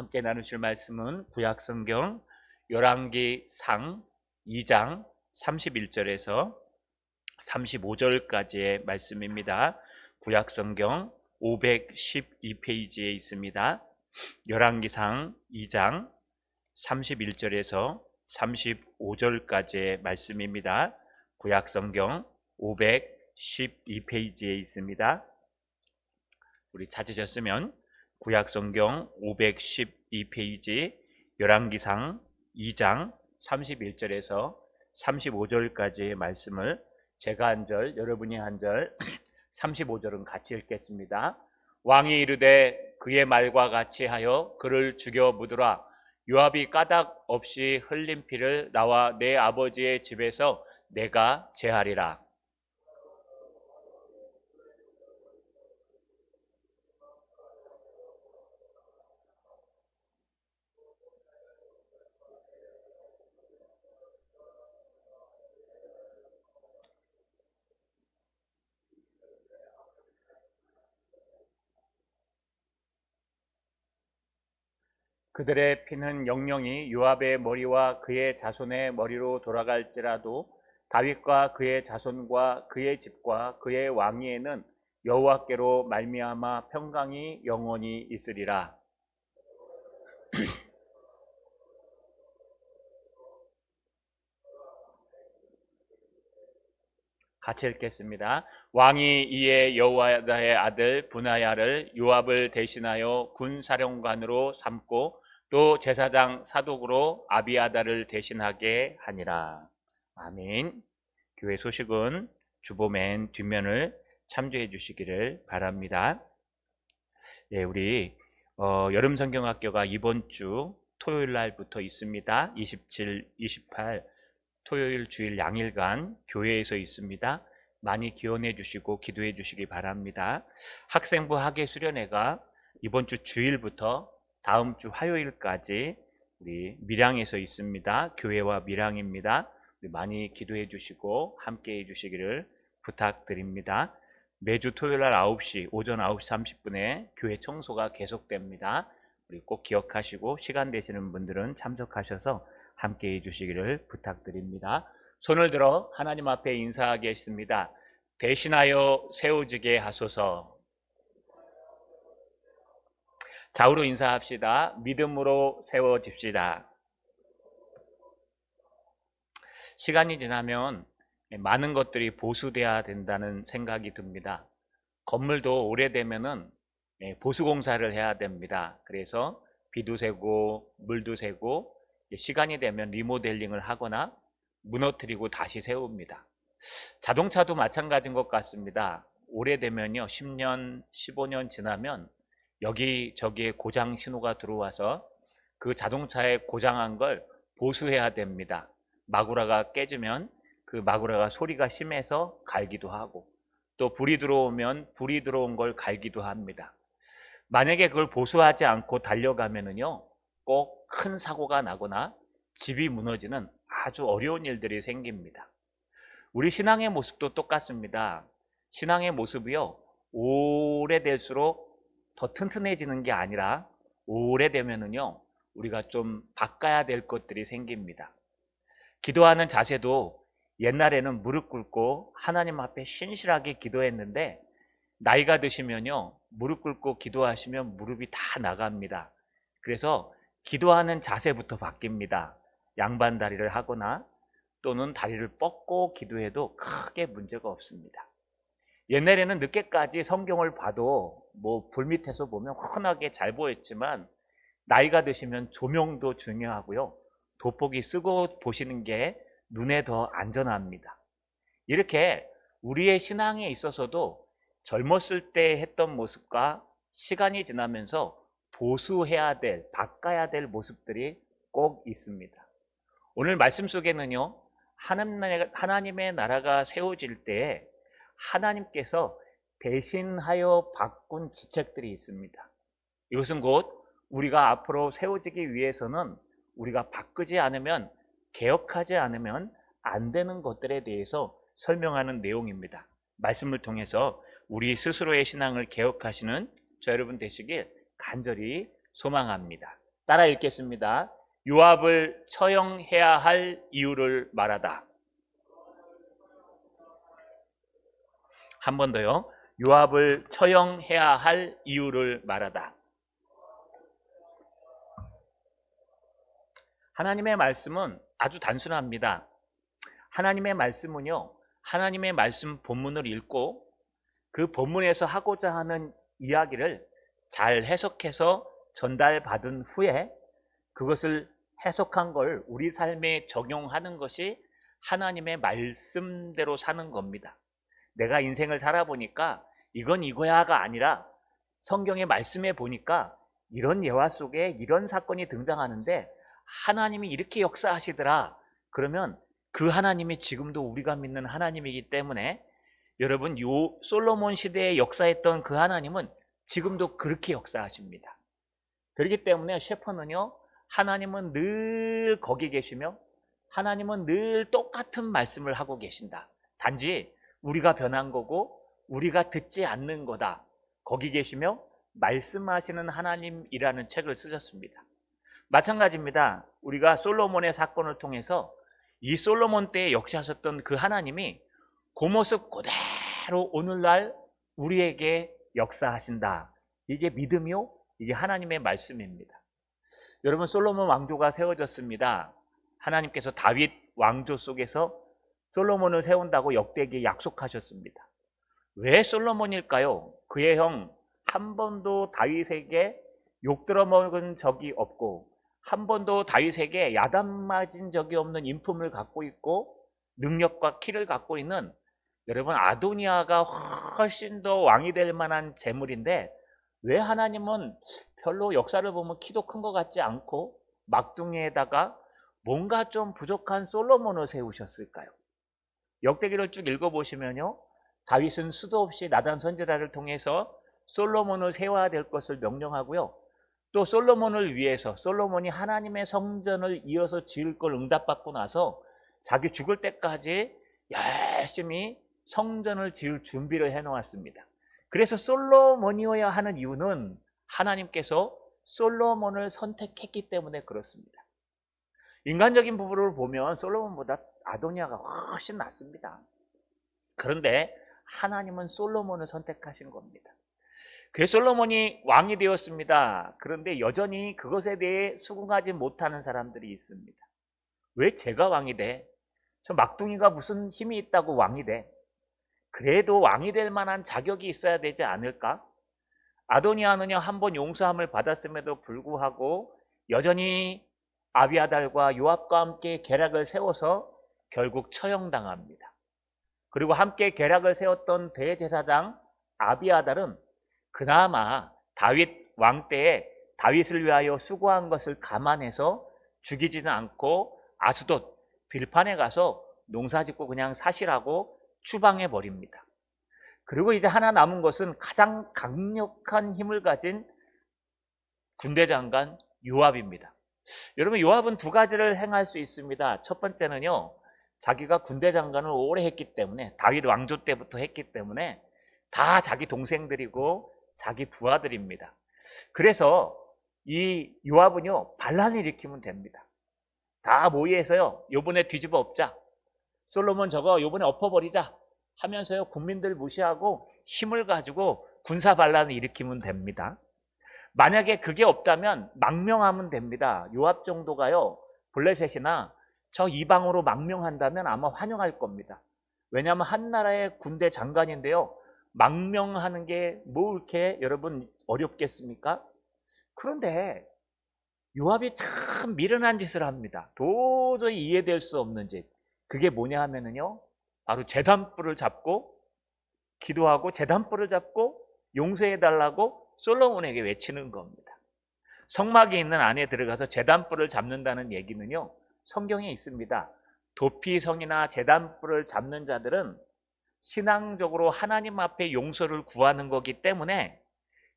함께 나누실 말씀은 구약성경 열왕기상 2장 31절에서 35절까지의 말씀입니다. 구약성경 512페이지에 있습니다. 열왕기상 2장 31절에서 35절까지의 말씀입니다. 구약성경 512페이지에 있습니다. 우리 찾으셨으면 구약성경 512페이지 열왕기상 2장 31절에서 35절까지의 말씀을 제가 한 절, 여러분이 한 절, 35절은 같이 읽겠습니다. 왕이 이르되 그의 말과 같이 하여 그를 죽여 묻으라. 요압이 까닭 없이 흘린 피를 나와 내 아버지의 집에서 내가 제하리라. 그들의 피는 영영이 요압의 머리와 그의 자손의 머리로 돌아갈지라도 다윗과 그의 자손과 그의 집과 그의 왕위에는 여호와께로 말미암아 평강이 영원히 있으리라. 같이 읽겠습니다. 왕이 이에 여호야다의 아들 분하야를 요압을 대신하여 군사령관으로 삼고 또 제사장 사독으로 아비아다를 대신하게 하니라. 아멘. 교회 소식은 주보 맨 뒷면을 참조해 주시기를 바랍니다. 예, 우리 여름 성경학교가 이번 주 토요일 날부터 있습니다. 27, 28 토요일 주일 양일간 교회에서 있습니다. 많이 기원해 주시고 기도해 주시기 바랍니다. 학생부 학예 수련회가 이번 주 주일부터 다음 주 화요일까지 우리 밀양에서 있습니다. 교회와 밀양입니다. 많이 기도해 주시고 함께 해 주시기를 부탁드립니다. 매주 토요일 날 9시, 오전 9시 30분에 교회 청소가 계속됩니다. 우리 꼭 기억하시고 시간 되시는 분들은 참석하셔서 함께 해주시기를 부탁드립니다. 손을 들어 하나님 앞에 인사하겠습니다. 대신하여 세워지게 하소서. 좌우로 인사합시다. 믿음으로 세워집시다. 시간이 지나면 많은 것들이 보수돼야 된다는 생각이 듭니다. 건물도 오래되면은 보수공사를 해야 됩니다. 그래서 비도 새고 물도 새고 시간이 되면 리모델링을 하거나 무너뜨리고 다시 세웁니다. 자동차도 마찬가지인 것 같습니다. 오래되면요, 10년, 15년 지나면 여기저기에 고장 신호가 들어와서 그 자동차에 고장한 걸 보수해야 됩니다. 마구라가 깨지면 그 마구라가 소리가 심해서 갈기도 하고 또 불이 들어오면 불이 들어온 걸 갈기도 합니다. 만약에 그걸 보수하지 않고 달려가면은요, 꼭 큰 사고가 나거나 집이 무너지는 아주 어려운 일들이 생깁니다. 우리 신앙의 모습도 똑같습니다. 신앙의 모습이요, 오래될수록 더 튼튼해지는 게 아니라 오래되면은요, 우리가 좀 바꿔야 될 것들이 생깁니다. 기도하는 자세도 옛날에는 무릎 꿇고 하나님 앞에 신실하게 기도했는데 나이가 드시면요, 무릎 꿇고 기도하시면 무릎이 다 나갑니다. 그래서 기도하는 자세부터 바뀝니다. 양반 다리를 하거나 또는 다리를 뻗고 기도해도 크게 문제가 없습니다. 옛날에는 늦게까지 성경을 봐도 불 밑에서 보면 훤하게 잘 보였지만 나이가 드시면 조명도 중요하고요, 돋보기 쓰고 보시는 게 눈에 더 안전합니다. 이렇게 우리의 신앙에 있어서도 젊었을 때 했던 모습과 시간이 지나면서 보수해야 될, 바꿔야 될 모습들이 꼭 있습니다. 오늘 말씀 속에는요, 하나님의 나라가 세워질 때 하나님께서 대신하여 바꾼 지책들이 있습니다. 이것은 곧 우리가 앞으로 세워지기 위해서는 우리가 바꾸지 않으면, 개혁하지 않으면 안 되는 것들에 대해서 설명하는 내용입니다. 말씀을 통해서 우리 스스로의 신앙을 개혁하시는 저 여러분 되시길 간절히 소망합니다. 따라 읽겠습니다. 요압을 처형해야 할 이유를 말하다. 한 번 더요. 요압을 처형해야 할 이유를 말하다. 하나님의 말씀은 아주 단순합니다. 하나님의 말씀은요, 하나님의 말씀 본문을 읽고 그 본문에서 하고자 하는 이야기를 잘 해석해서 전달받은 후에 그것을 해석한 걸 우리 삶에 적용하는 것이 하나님의 말씀대로 사는 겁니다. 내가 인생을 살아보니까 이건 이거야가 아니라 성경의 말씀에 보니까 이런 예화 속에 이런 사건이 등장하는데 하나님이 이렇게 역사하시더라. 그러면 그 하나님이 지금도 우리가 믿는 하나님이기 때문에 여러분, 요 솔로몬 시대에 역사했던 그 하나님은 지금도 그렇게 역사하십니다. 그렇기 때문에 셰퍼는요, 하나님은 늘 거기 계시며 하나님은 늘 똑같은 말씀을 하고 계신다. 단지 우리가 변한 거고 우리가 듣지 않는 거다. 거기 계시며 말씀하시는 하나님이라는 책을 쓰셨습니다. 마찬가지입니다. 우리가 솔로몬의 사건을 통해서 이 솔로몬 때에 역사하셨던 그 하나님이 그 모습 그대로 오늘날 우리에게 역사하신다. 이게 믿음이요, 이게 하나님의 말씀입니다. 여러분, 솔로몬 왕조가 세워졌습니다. 하나님께서 다윗 왕조 속에서 솔로몬을 세운다고 역대기에 약속하셨습니다. 왜 솔로몬일까요? 그의 형 한 번도 다윗에게 욕 들어먹은 적이 없고 한 번도 다윗에게 야단 맞은 적이 없는 인품을 갖고 있고 능력과 키를 갖고 있는, 여러분, 아도니아가 훨씬 더 왕이 될 만한 재물인데 왜 하나님은 별로 역사를 보면 키도 큰 것 같지 않고 막둥이에다가 뭔가 좀 부족한 솔로몬을 세우셨을까요? 역대기를 쭉 읽어보시면요, 다윗은 수도 없이 나단 선지자를 통해서 솔로몬을 세워야 될 것을 명령하고요, 또 솔로몬을 위해서 솔로몬이 하나님의 성전을 이어서 지을 걸 응답받고 나서 자기 죽을 때까지 열심히 성전을 지을 준비를 해놓았습니다. 그래서 솔로몬이어야 하는 이유는 하나님께서 솔로몬을 선택했기 때문에 그렇습니다. 인간적인 부분을 보면 솔로몬보다 아도니아가 훨씬 낫습니다. 그런데 하나님은 솔로몬을 선택하신 겁니다. 그래서 솔로몬이 왕이 되었습니다. 그런데 여전히 그것에 대해 수긍하지 못하는 사람들이 있습니다. 왜 제가 왕이 돼? 저 막둥이가 무슨 힘이 있다고 왕이 돼? 그래도 왕이 될 만한 자격이 있어야 되지 않을까? 아도니아는요, 한번 용서함을 받았음에도 불구하고 여전히 아비아달과 요압과 함께 계략을 세워서 결국 처형당합니다. 그리고 함께 계략을 세웠던 대제사장 아비아달은 그나마 다윗 왕 때에 다윗을 위하여 수고한 것을 감안해서 죽이지는 않고 아스돗 들판에 가서 농사짓고 그냥 사시라고 추방해 버립니다. 그리고 이제 하나 남은 것은 가장 강력한 힘을 가진 군대 장관 요압입니다. 여러분, 요압은 두 가지를 행할 수 있습니다. 첫 번째는요, 자기가 군대 장관을 오래 했기 때문에, 다윗 왕조 때부터 했기 때문에 다 자기 동생들이고 자기 부하들입니다. 그래서 이 요압은요, 반란을 일으키면 됩니다. 다 모의해서요, 요번에 뒤집어 엎자, 솔로몬 저거 요번에 엎어버리자 하면서요, 국민들 무시하고 힘을 가지고 군사 반란을 일으키면 됩니다. 만약에 그게 없다면 망명하면 됩니다. 요압 정도가요, 블레셋이나 저 이방으로 망명한다면 아마 환영할 겁니다. 왜냐하면 한 나라의 군대 장관인데요, 망명하는 게 뭐 이렇게 여러분 어렵겠습니까? 그런데 요압이 참 미련한 짓을 합니다. 도저히 이해될 수 없는 짓. 그게 뭐냐 하면은요, 바로 제단불을 잡고 기도하고 제단불을 잡고 용서해달라고 솔로몬에게 외치는 겁니다. 성막에 있는 안에 들어가서 제단불을 잡는다는 얘기는요, 성경에 있습니다. 도피성이나 제단불을 잡는 자들은 신앙적으로 하나님 앞에 용서를 구하는 거기 때문에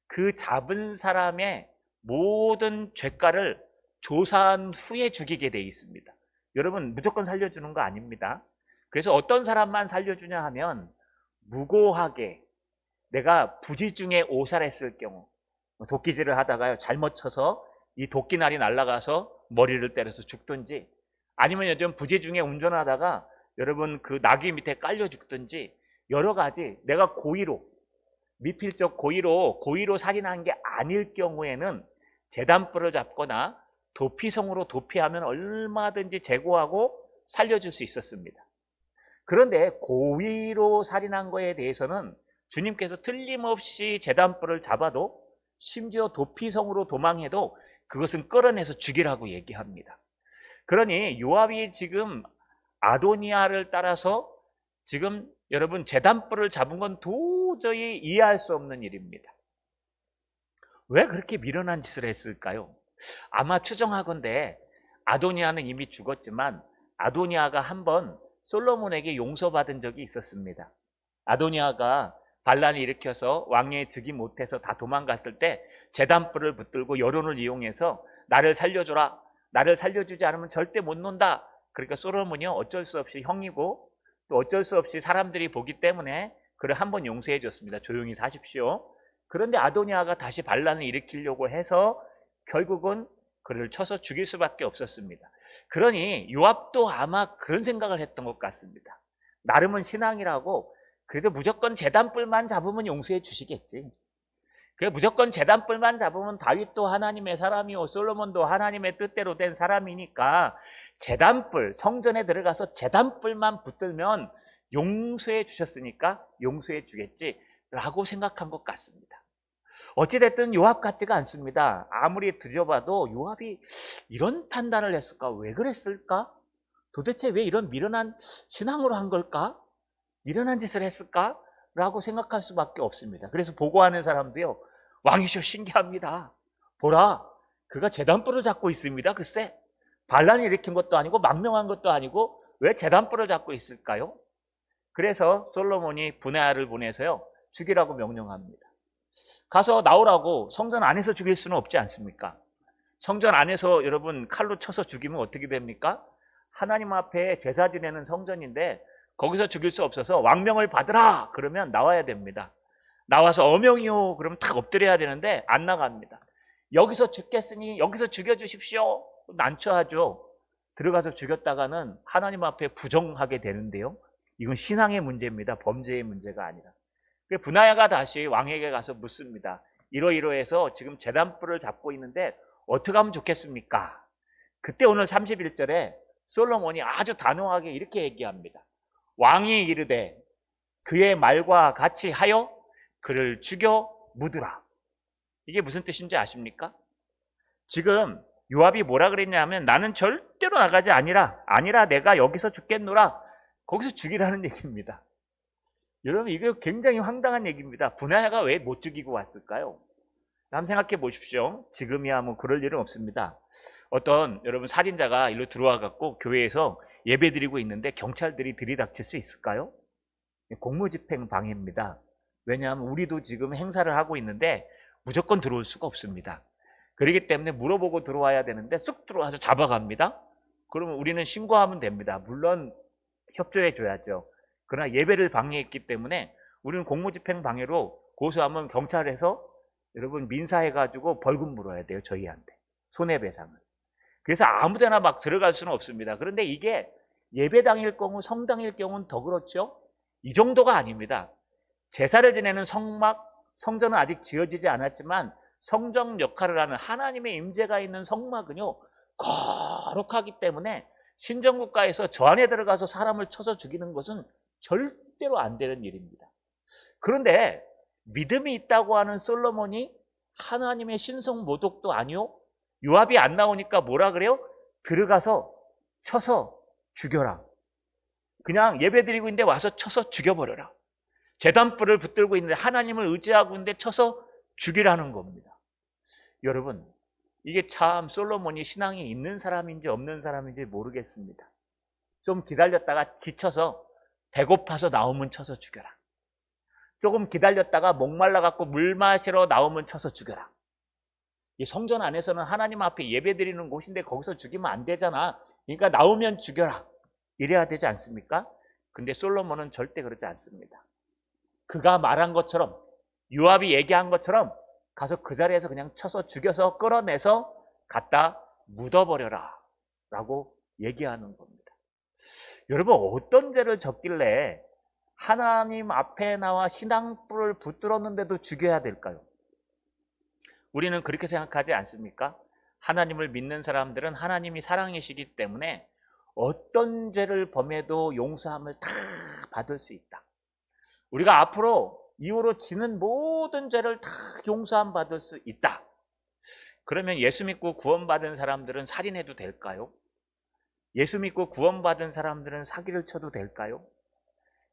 그 잡은 사람의 모든 죄가를 조사한 후에 죽이게 돼 있습니다. 여러분, 무조건 살려주는 거 아닙니다. 그래서 어떤 사람만 살려주냐 하면 무고하게, 내가 부지 중에 오살했을 경우, 도끼질을 하다가요 잘못 쳐서 이 도끼날이 날아가서 머리를 때려서 죽든지, 아니면 요즘 부재 중에 운전하다가 여러분 그 나귀 밑에 깔려 죽든지, 여러 가지 내가 고의로, 미필적 고의로 살인한 게 아닐 경우에는 재단불을 잡거나 도피성으로 도피하면 얼마든지 제거하고 살려줄 수 있었습니다. 그런데 고의로 살인한 거에 대해서는 주님께서 틀림없이 재단불을 잡아도, 심지어 도피성으로 도망해도 그것은 끌어내서 죽이라고 얘기합니다. 그러니 요압이 지금 아도니아를 따라서 지금 여러분 재단불을 잡은 건 도저히 이해할 수 없는 일입니다. 왜 그렇게 미련한 짓을 했을까요? 아마 추정하건대 아도니아는 이미 죽었지만 아도니아가 한번 솔로몬에게 용서받은 적이 있었습니다. 아도니아가 반란을 일으켜서 왕위에 득이 못해서 다 도망갔을 때 재단불을 붙들고 여론을 이용해서 나를 살려줘라, 나를 살려주지 않으면 절대 못 논다. 그러니까 솔로몬이 어쩔 수 없이 형이고 또 어쩔 수 없이 사람들이 보기 때문에 그를 한번 용서해 줬습니다. 조용히 사십시오. 그런데 아도니아가 다시 반란을 일으키려고 해서 결국은 그를 쳐서 죽일 수밖에 없었습니다. 그러니 요압도 아마 그런 생각을 했던 것 같습니다. 나름은 신앙이라고 그래도 무조건 재단불만 잡으면 용서해 주시겠지. 그래 무조건 재단불만 잡으면 다윗도 하나님의 사람이요 솔로몬도 하나님의 뜻대로 된 사람이니까 재단불, 성전에 들어가서 재단불만 붙들면 용서해 주셨으니까 용서해 주겠지 라고 생각한 것 같습니다. 어찌됐든 요압 같지가 않습니다. 아무리 들여봐도 요압이 이런 판단을 했을까? 왜 그랬을까? 도대체 왜 이런 미련한 신앙으로 한 걸까? 미련한 짓을 했을까? 라고 생각할 수밖에 없습니다. 그래서 보고하는 사람도요, 왕이셔 신기합니다. 보라, 그가 재단불을 잡고 있습니다. 글쎄, 반란을 일으킨 것도 아니고 망명한 것도 아니고 왜 재단불을 잡고 있을까요? 그래서 솔로몬이 분하야를 보내서요, 죽이라고 명령합니다. 가서 나오라고. 성전 안에서 죽일 수는 없지 않습니까? 성전 안에서 여러분 칼로 쳐서 죽이면 어떻게 됩니까? 하나님 앞에 제사 지내는 성전인데 거기서 죽일 수 없어서 왕명을 받으라 그러면 나와야 됩니다. 나와서 어명이요 그러면 탁 엎드려야 되는데 안 나갑니다. 여기서 죽겠으니 여기서 죽여주십시오. 난처하죠. 들어가서 죽였다가는 하나님 앞에 부정하게 되는데요. 이건 신앙의 문제입니다. 범죄의 문제가 아니라. 분하야가 다시 왕에게 가서 묻습니다. 이러이러해서 지금 재단불을 잡고 있는데 어떻게 하면 좋겠습니까? 그때 오늘 31절에 솔로몬이 아주 단호하게 이렇게 얘기합니다. 왕이 이르되 그의 말과 같이 하여 그를 죽여 묻으라. 이게 무슨 뜻인지 아십니까? 지금 요압이 뭐라 그랬냐면 나는 절대로 나가지 아니라 내가 여기서 죽겠노라. 거기서 죽이라는 얘기입니다. 여러분 이거 굉장히 황당한 얘기입니다. 분하야가 왜 못 죽이고 왔을까요? 한번 생각해 보십시오. 지금이야 뭐 그럴 일은 없습니다. 어떤 여러분 살인자가 일로 들어와 갖고 교회에서 예배 드리고 있는데 경찰들이 들이닥칠 수 있을까요? 공무집행 방해입니다. 왜냐하면 우리도 지금 행사를 하고 있는데 무조건 들어올 수가 없습니다. 그렇기 때문에 물어보고 들어와야 되는데 쑥 들어와서 잡아갑니다. 그러면 우리는 신고하면 됩니다. 물론 협조해 줘야죠. 그러나 예배를 방해했기 때문에 우리는 공무집행 방해로 고소하면 경찰에서 여러분 민사해가지고 벌금 물어야 돼요. 저희한테. 손해배상을. 그래서 아무데나 막 들어갈 수는 없습니다. 그런데 이게 예배당일 경우 성당일 경우는 더 그렇죠. 이 정도가 아닙니다. 제사를 지내는 성전은 아직 지어지지 않았지만 성전 역할을 하는 하나님의 임재가 있는 성막은요 거룩하기 때문에 신정국가에서 저 안에 들어가서 사람을 쳐서 죽이는 것은 절대로 안 되는 일입니다. 그런데 믿음이 있다고 하는 솔로몬이 하나님의 신성 모독도 아니요. 요압이 안 나오니까 뭐라 그래요? 들어가서 쳐서 죽여라. 그냥 예배드리고 있는데 와서 쳐서 죽여버려라. 제단불을 붙들고 있는데 하나님을 의지하고 있는데 쳐서 죽이라는 겁니다. 여러분 이게 참 솔로몬이 신앙이 있는 사람인지 없는 사람인지 모르겠습니다. 좀 기다렸다가 지쳐서 배고파서 나오면 쳐서 죽여라. 조금 기다렸다가 목말라갖고 물 마시러 나오면 쳐서 죽여라. 이 성전 안에서는 하나님 앞에 예배드리는 곳인데 거기서 죽이면 안 되잖아. 그러니까 나오면 죽여라. 이래야 되지 않습니까? 근데 솔로몬은 절대 그러지 않습니다. 그가 말한 것처럼 요압이 얘기한 것처럼 가서 그 자리에서 그냥 쳐서 죽여서 끌어내서 갖다 묻어버려라 라고 얘기하는 겁니다. 여러분, 어떤 죄를 졌길래 하나님 앞에 나와 신앙불을 붙들었는데도 죽여야 될까요? 우리는 그렇게 생각하지 않습니까? 하나님을 믿는 사람들은 하나님이 사랑이시기 때문에 어떤 죄를 범해도 용서함을 다 받을 수 있다. 우리가 앞으로 이후로 지는 모든 죄를 다 용서함 받을 수 있다. 그러면 예수 믿고 구원받은 사람들은 살인해도 될까요? 예수 믿고 구원받은 사람들은 사기를 쳐도 될까요?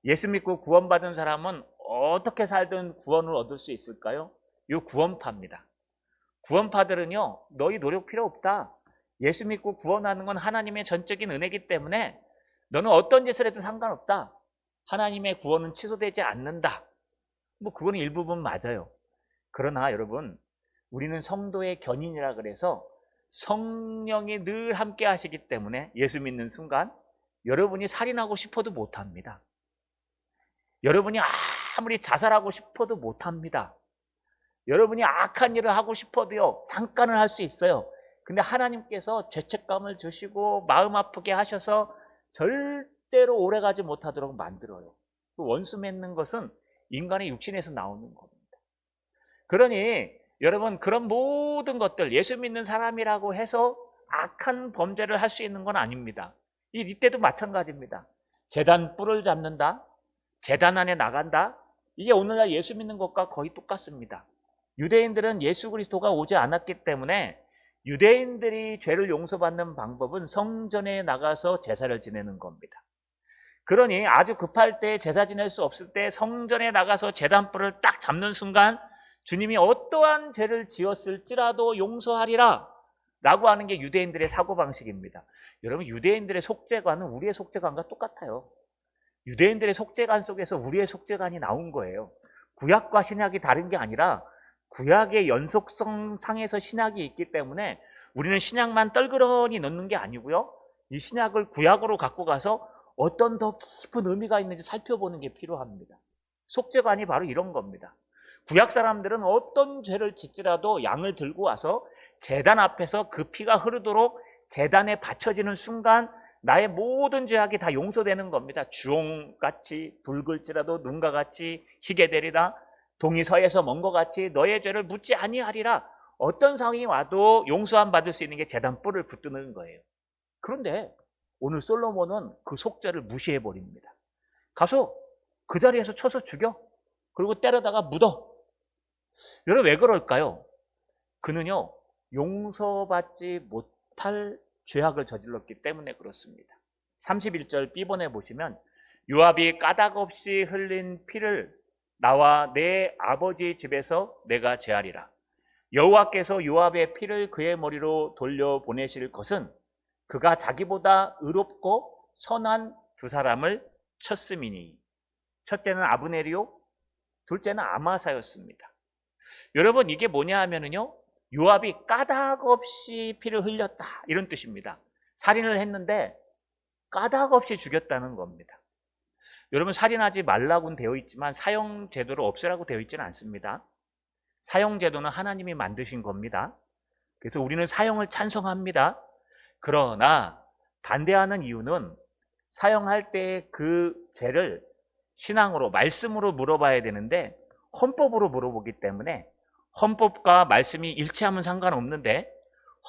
예수 믿고 구원받은 사람은 어떻게 살든 구원을 얻을 수 있을까요? 이 구원파입니다. 구원파들은요, 너희 노력 필요 없다. 예수 믿고 구원하는 건 하나님의 전적인 은혜이기 때문에 너는 어떤 짓을 해도 상관없다. 하나님의 구원은 취소되지 않는다. 뭐 그건 일부분 맞아요. 그러나 여러분, 우리는 성도의 견인이라 그래서 성령이 늘 함께 하시기 때문에 예수 믿는 순간 여러분이 살인하고 싶어도 못합니다. 여러분이 아무리 자살하고 싶어도 못합니다. 여러분이 악한 일을 하고 싶어도요, 잠깐은 할 수 있어요. 근데 하나님께서 죄책감을 주시고 마음 아프게 하셔서 절대로 오래가지 못하도록 만들어요. 원수 맺는 것은 인간의 육신에서 나오는 겁니다. 그러니 여러분, 그런 모든 것들, 예수 믿는 사람이라고 해서 악한 범죄를 할 수 있는 건 아닙니다. 이때도 마찬가지입니다. 제단 뿔을 잡는다, 제단 안에 나간다, 이게 오늘날 예수 믿는 것과 거의 똑같습니다. 유대인들은 예수 그리스도가 오지 않았기 때문에 유대인들이 죄를 용서받는 방법은 성전에 나가서 제사를 지내는 겁니다. 그러니 아주 급할 때, 제사 지낼 수 없을 때 성전에 나가서 제단불을 딱 잡는 순간 주님이 어떠한 죄를 지었을지라도 용서하리라 라고 하는 게 유대인들의 사고방식입니다. 여러분, 유대인들의 속죄관은 우리의 속죄관과 똑같아요. 유대인들의 속죄관 속에서 우리의 속죄관이 나온 거예요. 구약과 신약이 다른 게 아니라 구약의 연속성 상에서 신약이 있기 때문에 우리는 신약만 떨그러니 넣는 게 아니고요, 이 신약을 구약으로 갖고 가서 어떤 더 깊은 의미가 있는지 살펴보는 게 필요합니다. 속죄관이 바로 이런 겁니다. 구약 사람들은 어떤 죄를 짓지라도 양을 들고 와서 제단 앞에서 그 피가 흐르도록 제단에 바쳐지는 순간 나의 모든 죄악이 다 용서되는 겁니다. 주홍같이 붉을지라도 눈과 같이 희게 되리라. 동이 서에서 먼 것 같이 너의 죄를 묻지 아니하리라. 어떤 상황이 와도 용서함 받을 수 있는 게 제단 뿔을 붙드는 거예요. 그런데 오늘 솔로몬은 그 속죄를 무시해버립니다. 가서 그 자리에서 쳐서 죽여. 그리고 때려다가 묻어. 여러분, 왜 그럴까요? 그는요, 용서받지 못할 죄악을 저질렀기 때문에 그렇습니다. 31절 B번에 보시면 요압이 까닭 없이 흘린 피를 나와 내 아버지 집에서 내가 제하리라. 여호와께서 요압의 피를 그의 머리로 돌려보내실 것은 그가 자기보다 의롭고 선한 두 사람을 쳤음이니. 첫째는 아브넬이요, 둘째는 아마사였습니다. 여러분, 이게 뭐냐 하면은요, 요압이 까닭 없이 피를 흘렸다 이런 뜻입니다. 살인을 했는데 까닭 없이 죽였다는 겁니다. 여러분, 살인하지 말라고는 되어 있지만 사형제도를 없애라고 되어 있지는 않습니다. 사형제도는 하나님이 만드신 겁니다. 그래서 우리는 사형을 찬성합니다. 그러나 반대하는 이유는 사형할 때 그 죄를 신앙으로, 말씀으로 물어봐야 되는데 헌법으로 물어보기 때문에 헌법과 말씀이 일치하면 상관없는데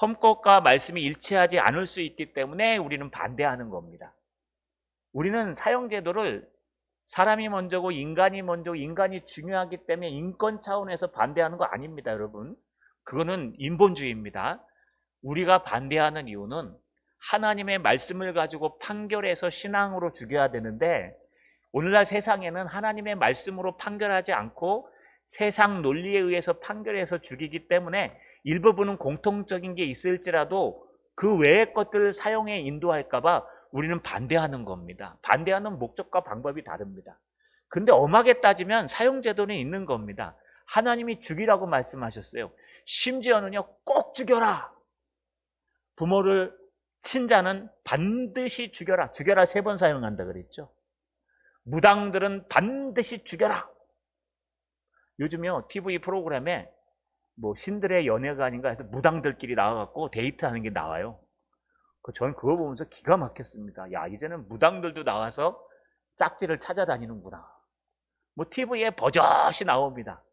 헌법과 말씀이 일치하지 않을 수 있기 때문에 우리는 반대하는 겁니다. 우리는 사형제도를 사람이 먼저고 인간이 먼저고 인간이 중요하기 때문에 인권 차원에서 반대하는 거 아닙니다, 여러분. 그거는 인본주의입니다. 우리가 반대하는 이유는 하나님의 말씀을 가지고 판결해서 신앙으로 죽여야 되는데 오늘날 세상에는 하나님의 말씀으로 판결하지 않고 세상 논리에 의해서 판결해서 죽이기 때문에 일부분은 공통적인 게 있을지라도 그 외의 것들을 사용해 인도할까 봐 우리는 반대하는 겁니다. 반대하는 목적과 방법이 다릅니다. 근데 엄하게 따지면 사형제도는 있는 겁니다. 하나님이 죽이라고 말씀하셨어요. 심지어는요, 꼭 죽여라. 부모를 친 자는 반드시 죽여라. 죽여라 3번 사용한다 그랬죠. 무당들은 반드시 죽여라. 요즘요, TV 프로그램에 뭐 신들의 연애가 아닌가 해서 무당들끼리 나와갖고 데이트하는 게 나와요. 저는 그거 보면서 기가 막혔습니다. 야, 이제는 무당들도 나와서 짝지를 찾아다니는구나. 뭐 TV에 버젓이 나옵니다.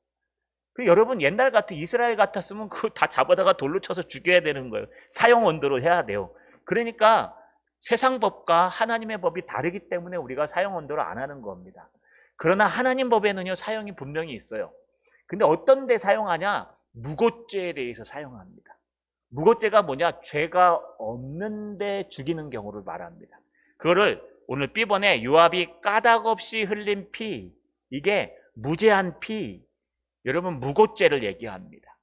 여러분, 옛날 같은 이스라엘 같았으면 그거 다 잡아다가 돌로 쳐서 죽여야 되는 거예요. 사형 언도로 해야 돼요. 그러니까 세상 법과 하나님의 법이 다르기 때문에 우리가 사형 언도를 안 하는 겁니다. 그러나 하나님 법에는요, 사형이 분명히 있어요. 근데 어떤 데 사용하냐? 무고죄에 대해서 사용합니다. 무고죄가 뭐냐? 죄가 없는데 죽이는 경우를 말합니다. 그거를 오늘 B번에 요압이 까닭 없이 흘린 피, 이게 무죄한 피, 여러분 무고죄를 얘기합니다.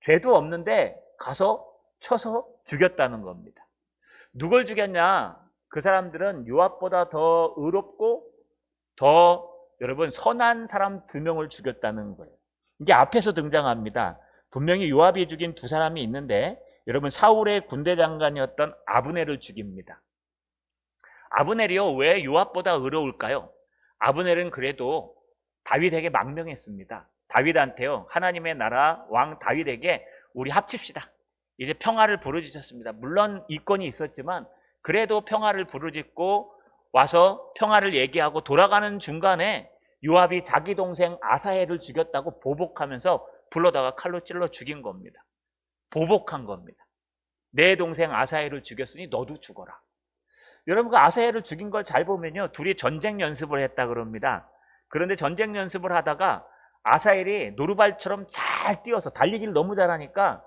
죄도 없는데 가서 쳐서 죽였다는 겁니다. 누굴 죽였냐? 그 사람들은 요압보다 더 의롭고 더 여러분 선한 사람 2명을 죽였다는 거예요. 이게 앞에서 등장합니다. 분명히 요압이 죽인 2 사람이 있는데 여러분 사울의 군대 장관이었던 아브넬을 죽입니다. 아브넬이요, 왜 요압보다 의로울까요? 아브넬은 그래도 다윗에게 망명했습니다. 다윗한테요, 하나님의 나라 왕 다윗에게 우리 합칩시다. 이제 평화를 부르짖었습니다. 물론 이권이 있었지만 그래도 평화를 부르짖고 와서 평화를 얘기하고 돌아가는 중간에 요압이 자기 동생 아사헬을 죽였다고 보복하면서 불러다가 칼로 찔러 죽인 겁니다. 보복한 겁니다. 내 동생 아사헬을 죽였으니 너도 죽어라. 여러분, 그 아사헬을 죽인 걸 잘 보면요, 둘이 전쟁 연습을 했다 그럽니다. 그런데 전쟁 연습을 하다가 아사헬이 노루발처럼 잘 뛰어서 달리기를 너무 잘하니까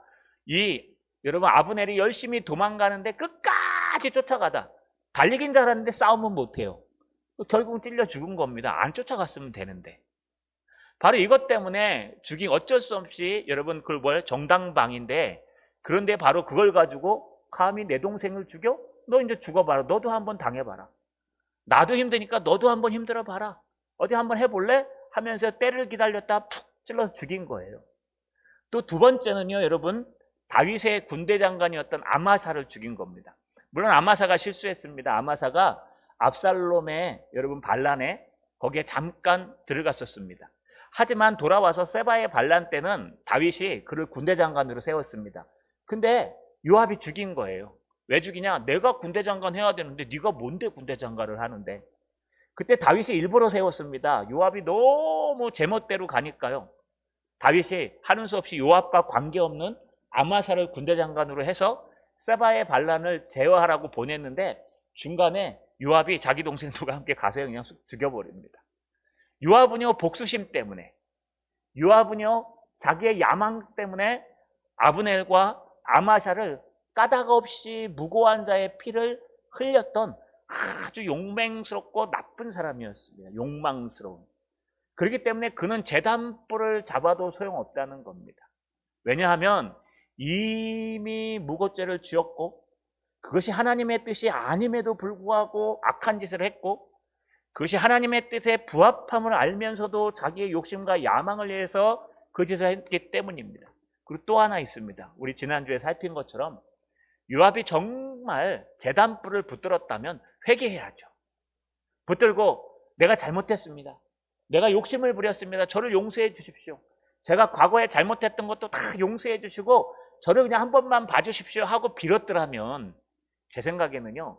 여러분 아브넬이 열심히 도망가는데 끝까지 쫓아가다 달리긴 잘하는데 싸움은 못해요. 결국은 찔려 죽은 겁니다. 안 쫓아갔으면 되는데. 바로 이것 때문에 어쩔 수 없이 여러분 그걸 정당방인데, 그런데 바로 그걸 가지고 감히 내 동생을 죽여? 너 이제 죽어봐라. 너도 한번 당해봐라. 나도 힘드니까 너도 한번 힘들어봐라. 어디 한번 해볼래? 하면서 때를 기다렸다 푹 찔러서 죽인 거예요. 또 2번째는요, 여러분 다윗의 군대 장관이었던 아마사를 죽인 겁니다. 물론 아마사가 실수했습니다. 아마사가 압살롬의 여러분 반란에 거기에 잠깐 들어갔었습니다. 하지만 돌아와서 세바의 반란 때는 다윗이 그를 군대 장관으로 세웠습니다. 근데 요압이 죽인 거예요. 왜 죽이냐? 내가 군대 장관 해야 되는데 네가 뭔데 군대 장관을 하는데. 그때 다윗이 일부러 세웠습니다. 요압이 너무 제멋대로 가니까요, 다윗이 하는 수 없이 요압과 관계없는 아마사를 군대 장관으로 해서 세바의 반란을 제어하라고 보냈는데 중간에 요압이 자기 동생들과 함께 가서 그냥 죽여버립니다. 요압은요, 복수심 때문에, 요압은요, 자기의 야망 때문에 아브넬과 아마샤를 까닭 없이 무고한 자의 피를 흘렸던 아주 용맹스럽고 나쁜 사람이었습니다. 욕망스러운. 그렇기 때문에 그는 제단불을 잡아도 소용없다는 겁니다. 왜냐하면 이미 무고죄를 지었고 그것이 하나님의 뜻이 아님에도 불구하고 악한 짓을 했고, 그것이 하나님의 뜻에 부합함을 알면서도 자기의 욕심과 야망을 위해서 그 짓을 했기 때문입니다. 그리고 또 하나 있습니다. 우리 지난주에 살핀 것처럼 요압이 정말 제단불을 붙들었다면 회개해야죠. 붙들고 내가 잘못했습니다. 내가 욕심을 부렸습니다. 저를 용서해 주십시오. 제가 과거에 잘못했던 것도 다 용서해 주시고 저를 그냥 한 번만 봐주십시오 하고 빌었더라면, 제 생각에는요,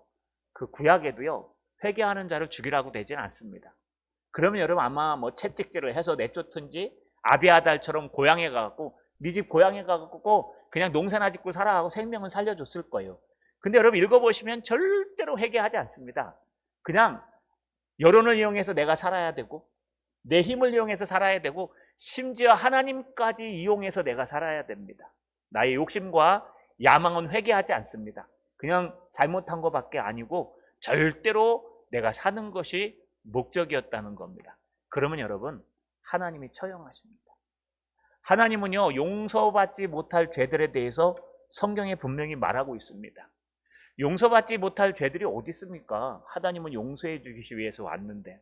그 구약에도요, 회개하는 자를 죽이라고 되진 않습니다. 그러면 여러분 아마 뭐 채찍질을 해서 내쫓든지 아비아달처럼 고향에 가갖고 네 집 고향에 가갖고 그냥 농사나 짓고 살아 하고 생명은 살려줬을 거예요. 근데 여러분 읽어보시면 절대로 회개하지 않습니다. 그냥 여론을 이용해서 내가 살아야 되고 내 힘을 이용해서 살아야 되고 심지어 하나님까지 이용해서 내가 살아야 됩니다. 나의 욕심과 야망은 회개하지 않습니다. 그냥 잘못한 것밖에 아니고 절대로 내가 사는 것이 목적이었다는 겁니다. 그러면 여러분 하나님이 처형하십니다. 하나님은요, 용서받지 못할 죄들에 대해서 성경에 분명히 말하고 있습니다. 용서받지 못할 죄들이 어디 있습니까? 하나님은 용서해 주기 위해서 왔는데,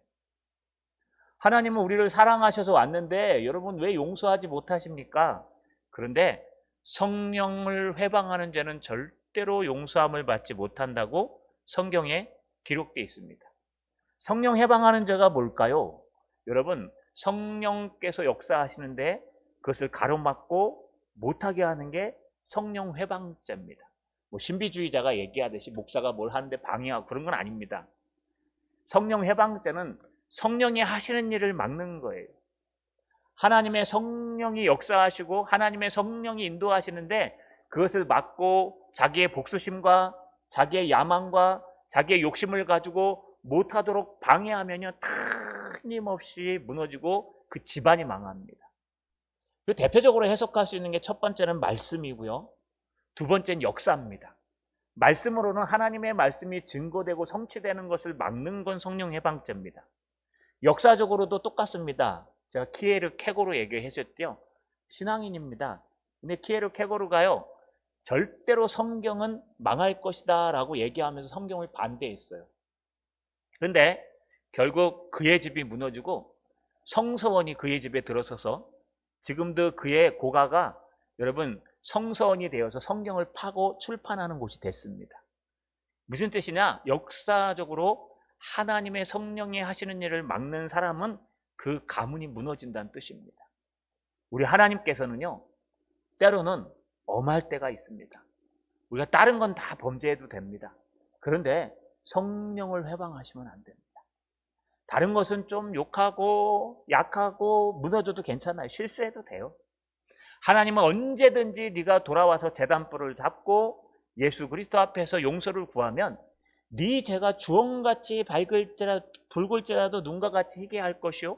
하나님은 우리를 사랑하셔서 왔는데 여러분 왜 용서하지 못하십니까? 그런데 성령을 회방하는 죄는 절대로 용서함을 받지 못한다고 성경에 기록되어 있습니다. 성령 해방하는 죄가 뭘까요? 여러분 성령께서 역사하시는데 그것을 가로막고 못하게 하는 게 성령 회방죄입니다. 뭐 신비주의자가 얘기하듯이 목사가 뭘 하는데 방해하고 그런 건 아닙니다. 성령 회방죄는 성령이 하시는 일을 막는 거예요. 하나님의 성령이 역사하시고 하나님의 성령이 인도하시는데 그것을 막고 자기의 복수심과 자기의 야망과 자기의 욕심을 가지고 못하도록 방해하면요, 틀림없이 무너지고 그 집안이 망합니다. 대표적으로 해석할 수 있는 게 첫 번째는 말씀이고요. 두 번째는 역사입니다. 말씀으로는 하나님의 말씀이 증거되고 성취되는 것을 막는 건 성령 해방죄입니다. 역사적으로도 똑같습니다. 제가 키에르 케고르 얘기했었죠. 신앙인입니다. 근데 키에르 케고르가요, 절대로 성경은 망할 것이다 라고 얘기하면서 성경을 반대했어요. 그런데 결국 그의 집이 무너지고 성서원이 그의 집에 들어서서 지금도 그의 고가가 여러분 성서원이 되어서 성경을 파고 출판하는 곳이 됐습니다. 무슨 뜻이냐? 역사적으로 하나님의 성령이 하시는 일을 막는 사람은 그 가문이 무너진다는 뜻입니다. 우리 하나님께서는요, 때로는 엄할 때가 있습니다. 우리가 다른 건 다 범죄해도 됩니다. 그런데 성령을 회방하시면 안 됩니다. 다른 것은 좀 욕하고 약하고 무너져도 괜찮아요. 실수해도 돼요. 하나님은 언제든지 네가 돌아와서 제단불을 잡고 예수 그리스도 앞에서 용서를 구하면 네 죄가 주홍같이 붉을지라도 눈과 같이 희게 할 것이요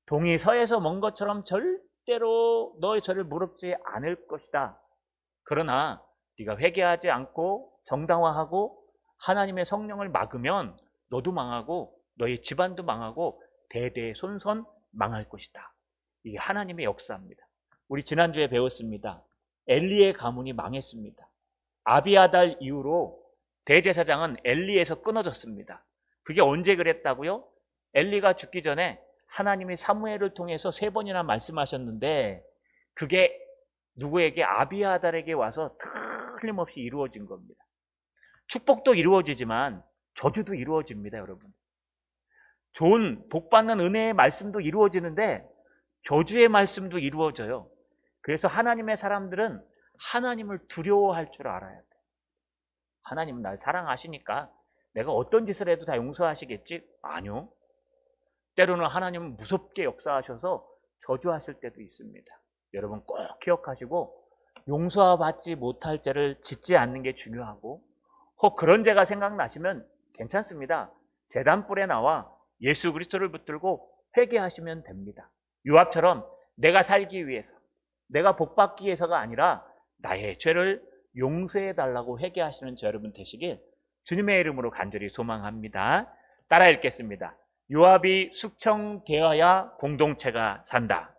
동이 서에서 먼 것처럼 절대로 너의 죄를 무릅지 않을 것이다. 그러나 네가 회개하지 않고 정당화하고 하나님의 성령을 막으면 너도 망하고 너의 집안도 망하고 대대손손 망할 것이다. 이게 하나님의 역사입니다. 우리 지난주에 배웠습니다. 엘리의 가문이 망했습니다. 아비아달 이후로 대제사장은 엘리에서 끊어졌습니다. 그게 언제 그랬다고요? 엘리가 죽기 전에 하나님이 사무엘을 통해서 3번이나 말씀하셨는데 그게 누구에게? 아비아달에게 와서 틀림없이 이루어진 겁니다. 축복도 이루어지지만 저주도 이루어집니다, 여러분. 좋은 복받는 은혜의 말씀도 이루어지는데 저주의 말씀도 이루어져요. 그래서 하나님의 사람들은 하나님을 두려워할 줄 알아야 돼요. 하나님은 날 사랑하시니까 내가 어떤 짓을 해도 다 용서하시겠지? 아니요. 때로는 하나님은 무섭게 역사하셔서 저주하실 때도 있습니다. 여러분 꼭 기억하시고 용서받지 못할 죄를 짓지 않는 게 중요하고 혹 그런 죄가 생각나시면 괜찮습니다. 제단불에 나와 예수 그리스도를 붙들고 회개하시면 됩니다. 요압처럼 내가 살기 위해서 내가 복받기 위해서가 아니라 나의 죄를 용서해 달라고 회개하시는 저 여러분 되시길 주님의 이름으로 간절히 소망합니다. 따라 읽겠습니다. 요압이 숙청되어야 공동체가 산다.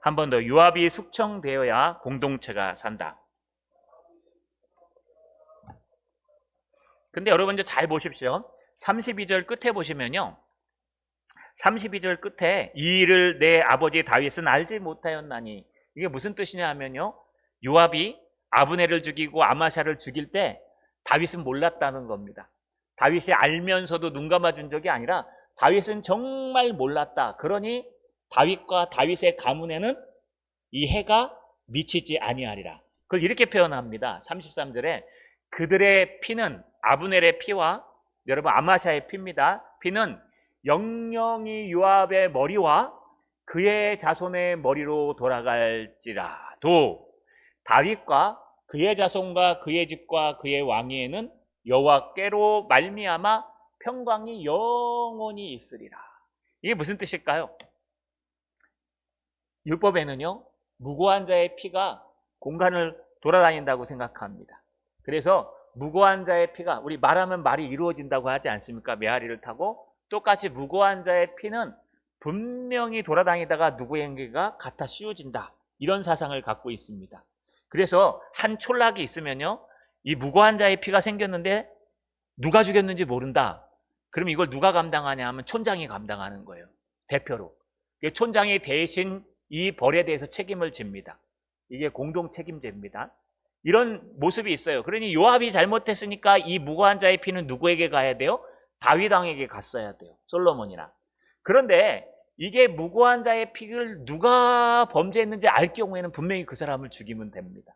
한 번 더. 요압이 숙청되어야 공동체가 산다. 근데 여러분 이제 잘 보십시오. 32절 끝에 보시면요. 32절 끝에 이 일을 내 아버지 다윗은 알지 못하였나니 이게 무슨 뜻이냐 하면요. 요압이 아브넬을 죽이고 아마샤를 죽일 때 다윗은 몰랐다는 겁니다. 다윗이 알면서도 눈 감아준 적이 아니라 다윗은 정말 몰랐다. 그러니 다윗과 다윗의 가문에는 이 해가 미치지 아니하리라. 그걸 이렇게 표현합니다. 33절에 그들의 피는 아브넬의 피와 여러분 아마샤의 피입니다. 피는 영영이 요압의 머리와 그의 자손의 머리로 돌아갈지라도 다윗과 그의 자손과 그의 집과 그의 왕위에는 여호와께로 말미암아 평강이 영원히 있으리라. 이게 무슨 뜻일까요? 율법에는요 무고한 자의 피가 공간을 돌아다닌다고 생각합니다. 그래서 무고한 자의 피가 우리 말하면 말이 이루어진다고 하지 않습니까? 메아리를 타고 똑같이 무고한 자의 피는 분명히 돌아다니다가 누구에게가 갖다 씌워진다. 이런 사상을 갖고 있습니다. 그래서 한 촌락이 있으면요 이 무고한 자의 피가 생겼는데 누가 죽였는지 모른다. 그럼 이걸 누가 감당하냐 하면 촌장이 감당하는 거예요. 대표로. 촌장이 대신 이 벌에 대해서 책임을 집니다. 이게 공동 책임제입니다. 이런 모습이 있어요. 그러니 요압이 잘못했으니까 이 무고한 자의 피는 누구에게 가야 돼요? 다윗 왕에게 갔어야 돼요. 솔로몬이나. 그런데 이게 무고한 자의 피를 누가 범죄했는지 알 경우에는 분명히 그 사람을 죽이면 됩니다.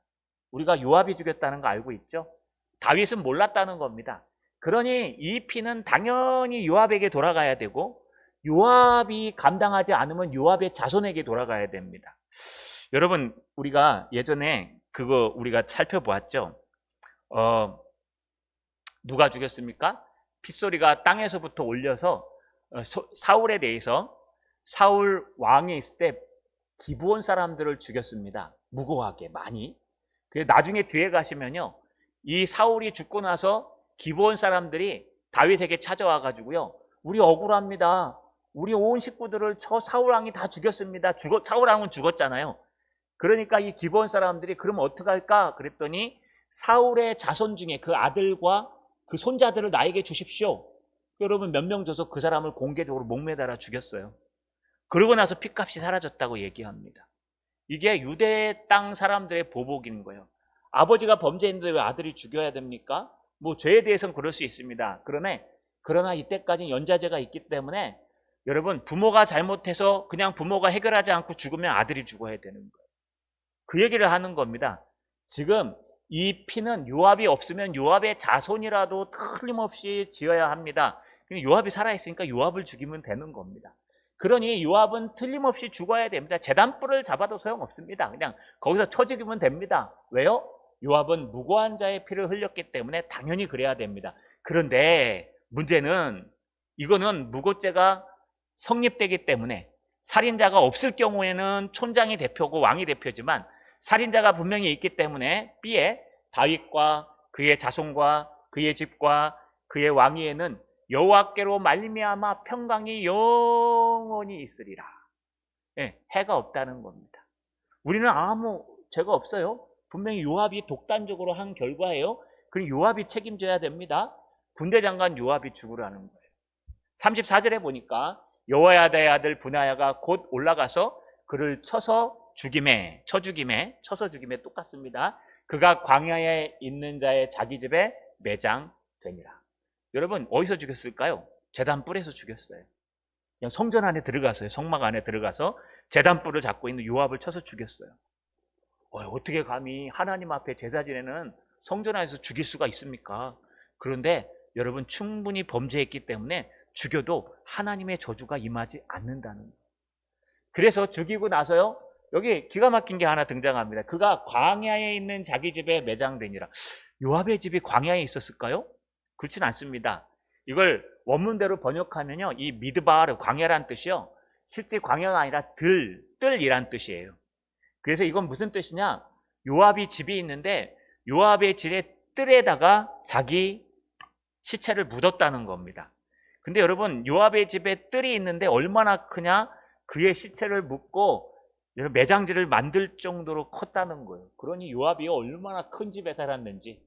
우리가 요압이 죽였다는 거 알고 있죠? 다윗은 몰랐다는 겁니다. 그러니 이 피는 당연히 요압에게 돌아가야 되고 요압이 감당하지 않으면 요압의 자손에게 돌아가야 됩니다. 여러분, 우리가 예전에 그거 우리가 살펴보았죠? 누가 죽였습니까? 핏소리가 땅에서부터 올려서 사울에 대해서 사울 왕이 있을 때 기브온 사람들을 죽였습니다. 무고하게 많이. 그래서 나중에 뒤에 가시면요, 이 사울이 죽고 나서 기브온 사람들이 다윗에게 찾아와 가지고요, 우리 억울합니다. 우리 온 식구들을 저 사울 왕이 다 죽였습니다. 사울 왕은 죽었잖아요. 그러니까 이 기브온 사람들이 그럼 어떡할까? 그랬더니 사울의 자손 중에 그 아들과 그 손자들을 나에게 주십시오. 여러분, 몇 명 줘서 그 사람을 공개적으로 목매달아 죽였어요. 그러고 나서 핏값이 사라졌다고 얘기합니다. 이게 유대 땅 사람들의 보복인 거예요. 아버지가 범죄했는데 왜 아들이 죽여야 됩니까? 뭐 죄에 대해서는 그럴 수 있습니다. 그러나 이때까지 연좌제가 있기 때문에 여러분, 부모가 잘못해서 그냥 부모가 해결하지 않고 죽으면 아들이 죽어야 되는 거예요. 그 얘기를 하는 겁니다. 지금 이 피는 요압이 없으면 요압의 자손이라도 틀림없이 지어야 합니다. 요압이 살아있으니까 요압을 죽이면 되는 겁니다. 그러니 요압은 틀림없이 죽어야 됩니다. 제단불을 잡아도 소용없습니다. 그냥 거기서 쳐 죽이면 됩니다. 왜요? 요압은 무고한 자의 피를 흘렸기 때문에 당연히 그래야 됩니다. 그런데 문제는 이거는 무고죄가 성립되기 때문에 살인자가 없을 경우에는 촌장이 대표고 왕이 대표지만 살인자가 분명히 있기 때문에 B에 다윗과 그의 자손과 그의 집과 그의 왕위에는 여호와께로 말미암아 평강이 영원히 있으리라. 예, 해가 없다는 겁니다. 우리는 아무 죄가 없어요. 분명히 요압이 독단적으로 한 결과예요. 그리고 요압이 책임져야 됩니다. 군대 장관 요압이 죽으라는 거예요. 34절에 보니까 여호야다의 아들 분하야가 곧 올라가서 그를 쳐서 죽임에 똑같습니다. 그가 광야에 있는 자의 자기 집에 매장되니라. 여러분, 어디서 죽였을까요? 제단불에서 죽였어요. 그냥 성전 안에 들어가서요. 성막 안에 들어가서 제단불을 잡고 있는 요압을 쳐서 죽였어요. 어떻게 감히 하나님 앞에 제사 지내는 성전 안에서 죽일 수가 있습니까? 그런데 여러분, 충분히 범죄했기 때문에 죽여도 하나님의 저주가 임하지 않는다는 거예요. 그래서 죽이고 나서요, 여기 기가 막힌 게 하나 등장합니다. 그가 광야에 있는 자기 집에 매장되니라. 요압의 집이 광야에 있었을까요? 그렇진 않습니다. 이걸 원문대로 번역하면요, 이 미드바르, 광야란 뜻이요, 실제 광야가 아니라 뜰이란 뜻이에요. 그래서 이건 무슨 뜻이냐? 요압이 집이 있는데 요압의 집의 뜰에다가 자기 시체를 묻었다는 겁니다. 근데 여러분, 요압의 집에 뜰이 있는데 얼마나 크냐? 그의 시체를 묻고 매장지를 만들 정도로 컸다는 거예요. 그러니 요압이 얼마나 큰 집에 살았는지,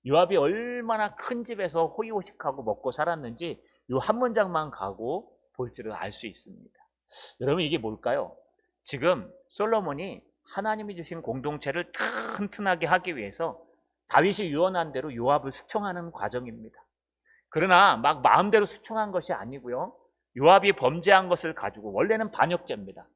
요압이 얼마나 큰 집에서 호의호식하고 먹고 살았는지 요 한 문장만 가고 볼 줄을 알 수 있습니다. 여러분, 이게 뭘까요? 지금 솔로몬이 하나님이 주신 공동체를 튼튼하게 하기 위해서 다윗이 유언한 대로 요압을 숙청하는 과정입니다. 그러나 막 마음대로 숙청한 것이 아니고요, 요압이 범죄한 것을 가지고, 원래는 반역죄입니다.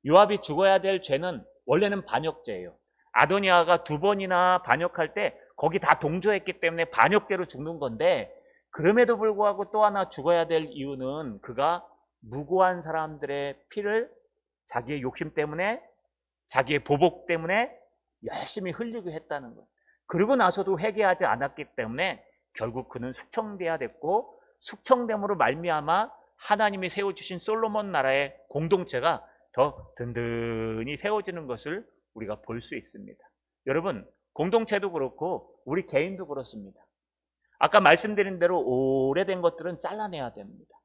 요압이 죽어야 될 죄는 원래는 반역죄예요. 아도니아가 2번이나 반역할 때 거기 다 동조했기 때문에 반역죄로 죽는 건데, 그럼에도 불구하고 또 하나 죽어야 될 이유는 그가 무고한 사람들의 피를 자기의 욕심 때문에, 자기의 보복 때문에 열심히 흘리게 했다는 거예요. 그러고 나서도 회개하지 않았기 때문에 결국 그는 숙청돼야 됐고, 숙청됨으로 말미암아 하나님이 세워주신 솔로몬 나라의 공동체가 더 든든히 세워지는 것을 우리가 볼 수 있습니다. 여러분, 공동체도 그렇고 우리 개인도 그렇습니다. 아까 말씀드린 대로 오래된 것들은 잘라내야 됩니다.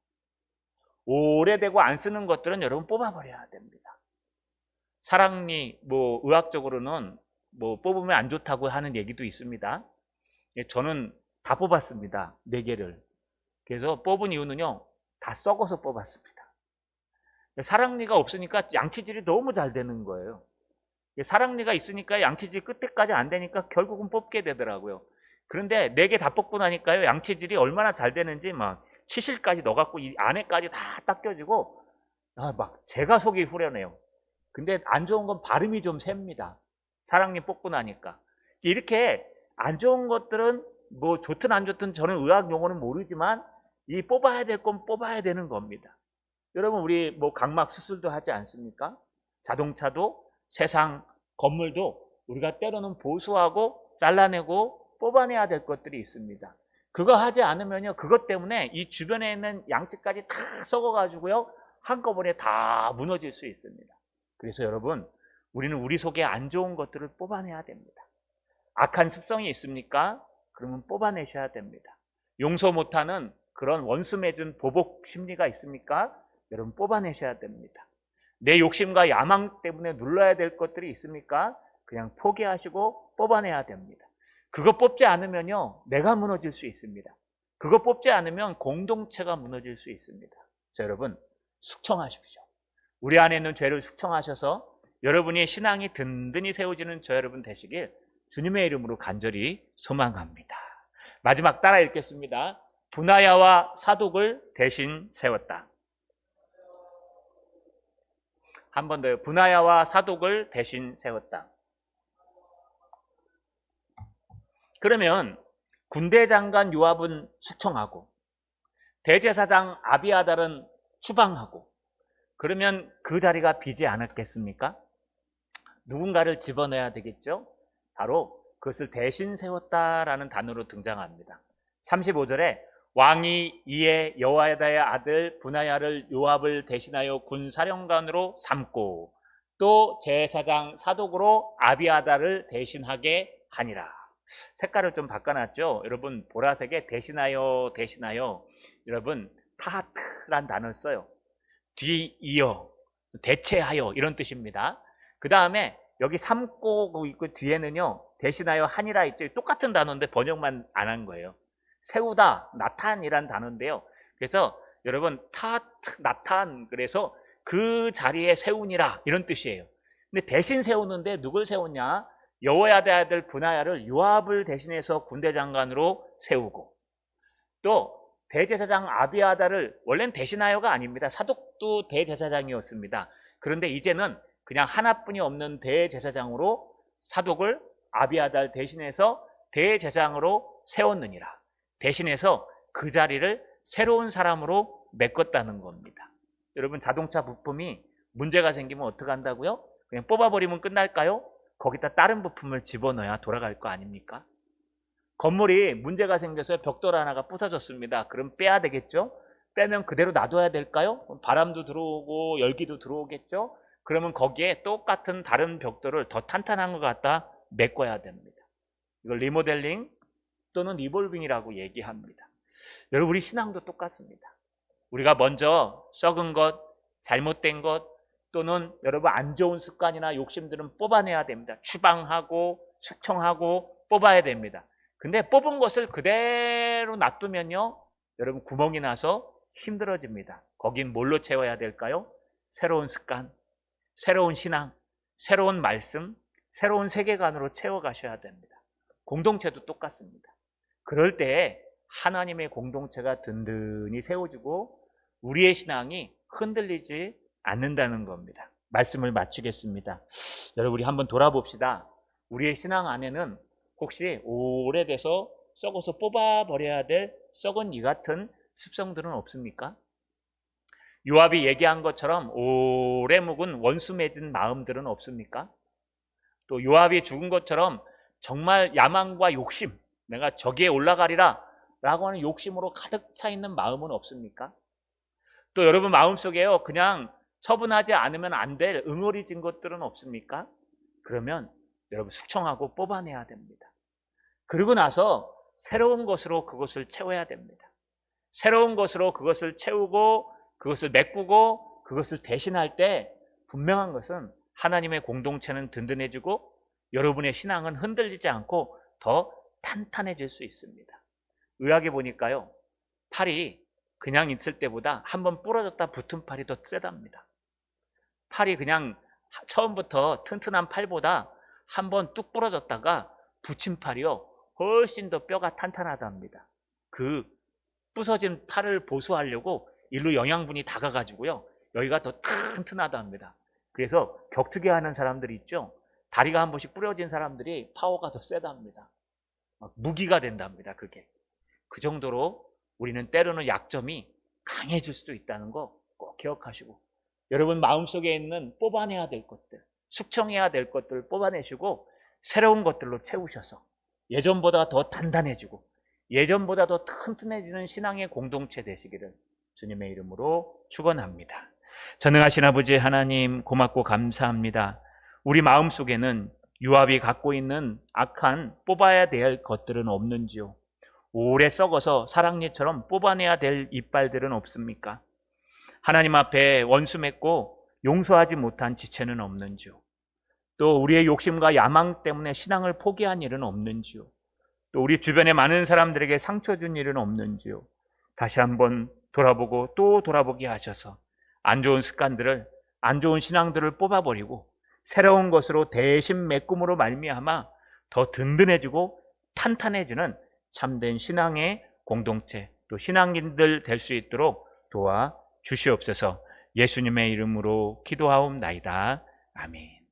오래되고 안 쓰는 것들은 여러분 뽑아버려야 됩니다. 사랑니, 의학적으로는 뽑으면 안 좋다고 하는 얘기도 있습니다. 저는 다 뽑았습니다. 4개를. 그래서 뽑은 이유는요, 다 썩어서 뽑았습니다. 사랑니가 없으니까 양치질이 너무 잘 되는 거예요. 사랑니가 있으니까 양치질 끝에까지 안 되니까 결국은 뽑게 되더라고요. 그런데 4개 다 뽑고 나니까요, 양치질이 얼마나 잘 되는지 막 치실까지 넣어갖고 이 안에까지 다 닦여지고 막 제가 속이 후련해요. 근데 안 좋은 건 발음이 좀 셉니다. 사랑니 뽑고 나니까. 이렇게 안 좋은 것들은 뭐 좋든 안 좋든 저는 의학 용어는 모르지만 이 뽑아야 될 건 뽑아야 되는 겁니다. 여러분 우리 뭐 각막 수술도 하지 않습니까? 자동차도 세상 건물도 우리가 때로는 보수하고 잘라내고 뽑아내야 될 것들이 있습니다. 그거 하지 않으면요 그것 때문에 이 주변에 있는 양측까지 다 썩어가지고요 한꺼번에 다 무너질 수 있습니다. 그래서 여러분 우리는 우리 속에 안 좋은 것들을 뽑아내야 됩니다. 악한 습성이 있습니까? 그러면 뽑아내셔야 됩니다. 용서 못하는 그런 원수 맺은 보복 심리가 있습니까? 여러분 뽑아내셔야 됩니다. 내 욕심과 야망 때문에 눌러야 될 것들이 있습니까? 그냥 포기하시고 뽑아내야 됩니다. 그거 뽑지 않으면요 내가 무너질 수 있습니다. 그거 뽑지 않으면 공동체가 무너질 수 있습니다. 자, 여러분 숙청하십시오. 우리 안에 있는 죄를 숙청하셔서 여러분의 신앙이 든든히 세워지는 저 여러분 되시길 주님의 이름으로 간절히 소망합니다. 마지막 따라 읽겠습니다. 분하야와 사독을 대신 세웠다. 한 번 더요. 분하야와 사독을 대신 세웠다. 그러면 군대 장관 요압은 숙청하고 대제사장 아비아달은 추방하고 그러면 그 자리가 비지 않았겠습니까? 누군가를 집어넣어야 되겠죠? 바로 그것을 대신 세웠다라는 단어로 등장합니다. 35절에 왕이 이에 여호야다의 아들 분하야를 요압을 대신하여 군사령관으로 삼고 또 제사장 사독으로 아비아달을 대신하게 하니라. 색깔을 좀 바꿔놨죠? 여러분 보라색에 대신하여 여러분 타하트란 단어를 써요. 뒤이어 대체하여 이런 뜻입니다. 그 다음에 여기 삼고 있고 뒤에는요 대신하여 하니라 있죠. 똑같은 단어인데 번역만 안 한 거예요. 세우다 나탄이란 단어인데요. 그래서 여러분 타하트 나탄 그래서 그 자리에 세우니라 이런 뜻이에요. 근데 대신 세우는데 누굴 세웠냐? 여호야다의 아들 분하야를 요압을 대신해서 군대 장관으로 세우고 또 대제사장 아비아달을 원래는 대신하여가 아닙니다. 사독도 대제사장이었습니다. 그런데 이제는 그냥 하나뿐이 없는 대제사장으로 사독을 아비아달 대신해서 대제사장으로 세웠느니라. 대신해서 그 자리를 새로운 사람으로 메꿨다는 겁니다. 여러분 자동차 부품이 문제가 생기면 어떻게 한다고요? 그냥 뽑아버리면 끝날까요? 거기다 다른 부품을 집어넣어야 돌아갈 거 아닙니까? 건물이 문제가 생겨서 벽돌 하나가 부서졌습니다. 그럼 빼야 되겠죠? 빼면 그대로 놔둬야 될까요? 바람도 들어오고 열기도 들어오겠죠? 그러면 거기에 똑같은 다른 벽돌을 더 탄탄한 것 갖다 메꿔야 됩니다. 이걸 리모델링 또는 리볼빙이라고 얘기합니다. 여러분 우리 신앙도 똑같습니다. 우리가 먼저 썩은 것, 잘못된 것 또는 여러분 안 좋은 습관이나 욕심들은 뽑아내야 됩니다. 추방하고 숙청하고 뽑아야 됩니다. 근데 뽑은 것을 그대로 놔두면요 여러분 구멍이 나서 힘들어집니다. 거긴 뭘로 채워야 될까요? 새로운 습관, 새로운 신앙, 새로운 말씀, 새로운 세계관으로 채워가셔야 됩니다. 공동체도 똑같습니다. 그럴 때 하나님의 공동체가 든든히 세워지고 우리의 신앙이 흔들리지 않는다는 겁니다. 말씀을 마치겠습니다. 여러분 우리 한번 돌아봅시다. 우리의 신앙 안에는 혹시 오래돼서 썩어서 뽑아버려야 될 썩은 이 같은 습성들은 없습니까? 요압이 얘기한 것처럼 오래 묵은 원수 맺은 마음들은 없습니까? 또 요압이 죽은 것처럼 정말 야망과 욕심, 내가 저기에 올라가리라 라고 하는 욕심으로 가득 차 있는 마음은 없습니까? 또 여러분 마음속에요 그냥 처분하지 않으면 안 될 응어리진 것들은 없습니까? 그러면 여러분 숙청하고 뽑아내야 됩니다. 그러고 나서 새로운 것으로 그것을 채워야 됩니다. 새로운 것으로 그것을 채우고 그것을 메꾸고 그것을 대신할 때 분명한 것은 하나님의 공동체는 든든해지고 여러분의 신앙은 흔들리지 않고 더 탄탄해질 수 있습니다. 의학에 보니까요 팔이 그냥 있을 때보다 한번 부러졌다 붙은 팔이 더 세답니다. 팔이 그냥 처음부터 튼튼한 팔보다 한번 뚝 부러졌다가 붙인 팔이요 훨씬 더 뼈가 탄탄하답니다. 그 부서진 팔을 보수하려고 일로 영양분이 다가가지고요 여기가 더 튼튼하다 합니다. 그래서 격투기 하는 사람들이 있죠. 다리가 한 번씩 부러진 사람들이 파워가 더 세다 합니다. 무기가 된답니다. 그게. 그 정도로 우리는 때로는 약점이 강해질 수도 있다는 거 꼭 기억하시고, 여러분 마음속에 있는 뽑아내야 될 것들, 숙청해야 될 것들을 뽑아내시고 새로운 것들로 채우셔서 예전보다 더 단단해지고 예전보다 더 튼튼해지는 신앙의 공동체 되시기를 주님의 이름으로 축원합니다. 전능하신 아버지 하나님, 고맙고 감사합니다. 우리 마음속에는 유압이 갖고 있는 악한 뽑아야 될 것들은 없는지요? 오래 썩어서 사랑니처럼 뽑아내야 될 이빨들은 없습니까? 하나님 앞에 원수 맺고 용서하지 못한 지체는 없는지요? 또 우리의 욕심과 야망 때문에 신앙을 포기한 일은 없는지요? 또 우리 주변에 많은 사람들에게 상처 준 일은 없는지요? 다시 한번 돌아보고 또 돌아보게 하셔서 안 좋은 습관들을, 안 좋은 신앙들을 뽑아버리고 새로운 것으로 대신 메꿈으로 말미암아 더 든든해지고 탄탄해지는 참된 신앙의 공동체, 또 신앙인들 될 수 있도록 도와 주시옵소서. 예수님의 이름으로 기도하옵나이다. 아멘.